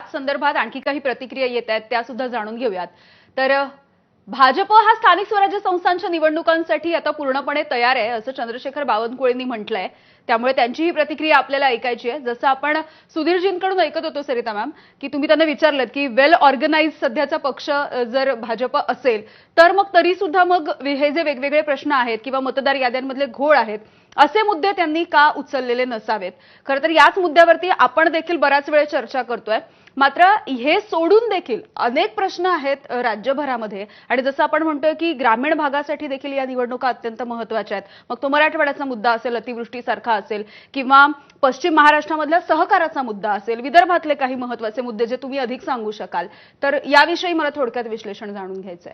याच संदर्भात आणखी काही प्रतिक्रिया येत आहेत त्या सुद्धा जाणून घेऊयात। तर भाजप हा स्थानिक स्वराज्य संस्थांच्या निवडणुकांसाठी आता पूर्णपणे तयार आहे असं चंद्रशेखर बावनकुळेंनी म्हटलंय। त्यामुळे त्यांची ही प्रतिक्रिया आपल्याला ऐकायची आहे। जसं आपण सुधीरजींकडून ऐकत होतो सरिता मॅम की तुम्ही त्यांना विचारलं की वेल ऑर्गनाइज सध्याचा पक्ष जर भाजप असेल तर मग तरी सुद्धा मग हे जे वेगवेगळे प्रश्न आहेत किंवा मतदार याद्यांमधले घोळ आहेत असे मुद्दे त्यांनी का उचललेले नसावेत। खरं तर याच मुद्द्यावरती आपण देखील बराच वेळ चर्चा करतोय। मात्र हे सोडून देखील अनेक प्रश्न आहेत राज्यभरामध्ये आणि जसं आपण म्हणतोय की ग्रामीण भागासाठी देखील या निवडणुका अत्यंत महत्त्वाच्या आहेत। मग तो मराठवाड्याचा मुद्दा असेल, अतिवृष्टीसारखा असेल किंवा पश्चिम महाराष्ट्रामधल्या सहकाराचा मुद्दा असेल, विदर्भातले काही महत्त्वाचे मुद्दे जे तुम्ही अधिक सांगू शकाल तर याविषयी मला थोडक्यात विश्लेषण जाणून घ्यायचंय।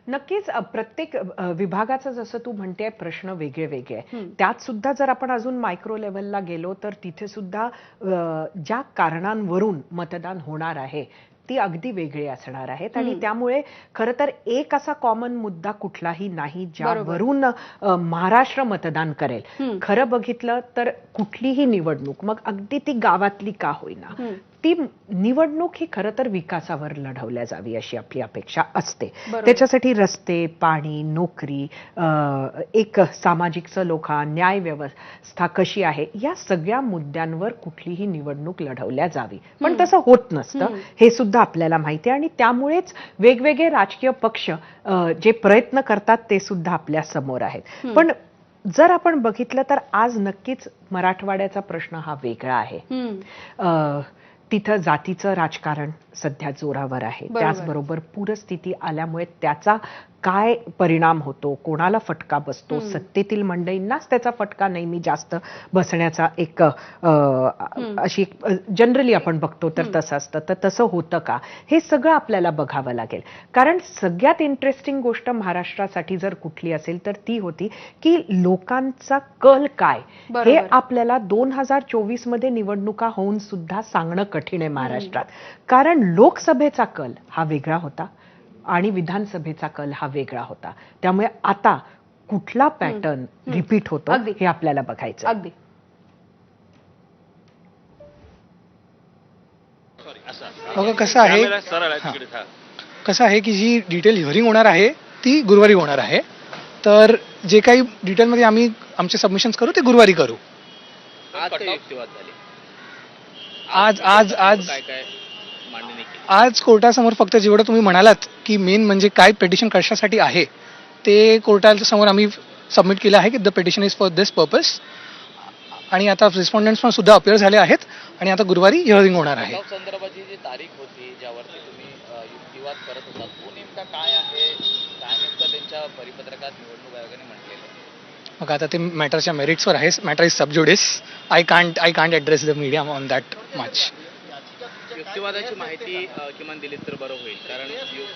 नक्कीच प्रत्येक विभागाचा जसं तू म्हणते प्रश्न वेगळे वेगळे त्यात सुद्धा जर आपण अजून मायक्रो लेव्हलला गेलो तर तिथे सुद्धा ज्या कारणांवरून मतदान होणार आहे ती अगदी वेगळी असणार आहेत आणि त्यामुळे खरं तर एक असा कॉमन मुद्दा कुठलाही नाही ज्यावरून महाराष्ट्र मतदान करेल। खरं बघितलं तर कुठलीही निवडणूक मग अगदी ती गावातली का होईना ती निवडणूक ही खरं तर विकासावर लढवल्या जावी अशी आपली अपेक्षा असते। त्याच्यासाठी रस्ते, पाणी, नोकरी, एक सामाजिक सलोखा, न्याय व्यवस्था कशी आहे या सगळ्या मुद्द्यांवर कुठलीही निवडणूक लढवल्या जावी। पण तसं होत नसतं हे सुद्धा आपल्याला माहिती आहे आणि त्यामुळेच वेगवेगळे राजकीय पक्ष जे प्रयत्न करतात ते सुद्धा आपल्या समोर आहेत। पण जर आपण बघितलं तर आज नक्कीच मराठवाड्याचा प्रश्न हा वेगळा आहे। तिथं जातीचं राजकारण सध्या जोरावर आहे। त्याचबरोबर पूरस्थिती आल्यामुळे त्याचा काय परिणाम होतो, कोणाला फटका बसतो, सत्तेतील मंडळींनाच त्याचा फटका नेहमी जास्त बसण्याचा एक अशी जनरली आपण बघतो तर तसं असतं। तर तसं होतं का हे सगळं आपल्याला बघावं लागेल। कारण सगळ्यात इंटरेस्टिंग गोष्ट महाराष्ट्रासाठी जर कुठली असेल तर ती होती की लोकांचा कल काय हे आपल्याला 2024 मध्ये निवडणुका होऊन सुद्धा सांगणं कठीण आहे महाराष्ट्रात। कारण लोकसभेचा कल हा वेगळा होता आणि विधानसभेचा कल हा वेगळा होता। त्यामुळे आता कुठला पॅटर्न रिपीट होतो हे आपल्याला बघायचं। अगदी कसं आहे की जी डिटेल हिअरिंग होणार आहे ती गुरुवारी होणार आहे। तर जे काही डिटेलमध्ये आम्ही आमचे सबमिशन्स करू ते गुरुवारी करू। आज कोर्टासमोर फक्त जेवढं तुम्ही म्हणालात की मेन म्हणजे काय पिटिशन कशासाठी आहे ते कोर्टासमोर आम्ही सबमिट केलं आहे की the petition is for this purpose आणि आता रिस्पॉन्डंट्स पण सुद्धा अपिअर झाले आहेत आणि आता गुरुवारी हिअरिंग होणार आहे। संदर्भाची जी तारीख होती ज्यावरती तुम्ही युक्तिवाद करत होता तो नेमका काय आहे, काय नेमकं त्यांच्या परिपत्रकात निवडणूक आयोगाने म्हटलेलं? मग आता ते मॅटरच्या मेरिट्सवर आहे। Matter is sub judice. I can't address the media on that much. युक्तिवादाची माहिती किमान दिली तर बरं होईल, कारण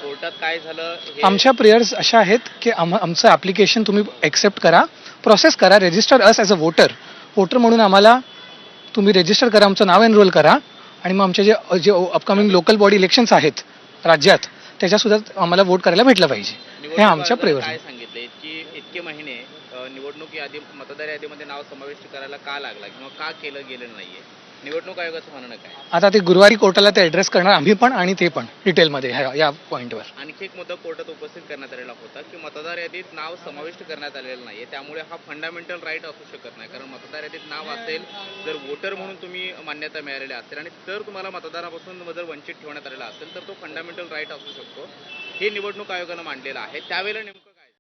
कोर्टात काय झालं आमच्या प्रेयर्स अशा आहेत की आमचं ॲप्लिकेशन तुम्ही एक्सेप्ट करा, प्रोसेस करा, register us as a voter म्हणून आम्हाला तुम्ही रजिस्टर करा, आमचं नाव एनरोल करा आणि मग आमचे जे अपकमिंग लोकल बॉडी इलेक्शन्स आहेत राज्यात त्याच्यासुद्धा आम्हाला वोट करायला भेटलं पाहिजे। हे आमच्या प्रेयर्स काय सांगितले की इतके महिने निवडणूक यादी मतदार यादीमध्ये नाव समाविष्ट करायला का लागला किंवा का केलं गेलं नाहीये, निवडणूक आयोगाचं म्हणणं काय? आता ते गुरुवारी कोर्टाला ते ॲड्रेस करणार आम्ही पण आणि ते पण डिटेलमध्ये या पॉईंटवर। आणखी एक मुद्दा कोर्टात उपस्थित करण्यात आलेला होता की मतदार यादीत नाव समाविष्ट करण्यात आलेलं नाहीये, त्यामुळे हा फंडामेंटल राईट असू शकत नाही। कारण मतदार यादीत नाव असेल जर वोटर म्हणून तुम्ही मान्यता मिळालेली असेल आणि जर तुम्हाला मतदानापासून जर वंचित ठेवण्यात आलेला असेल तर तो फंडामेंटल राईट असू शकतो। हे निवडणूक आयोगानं मांडलेलं आहे। त्यावेळेला नेमकं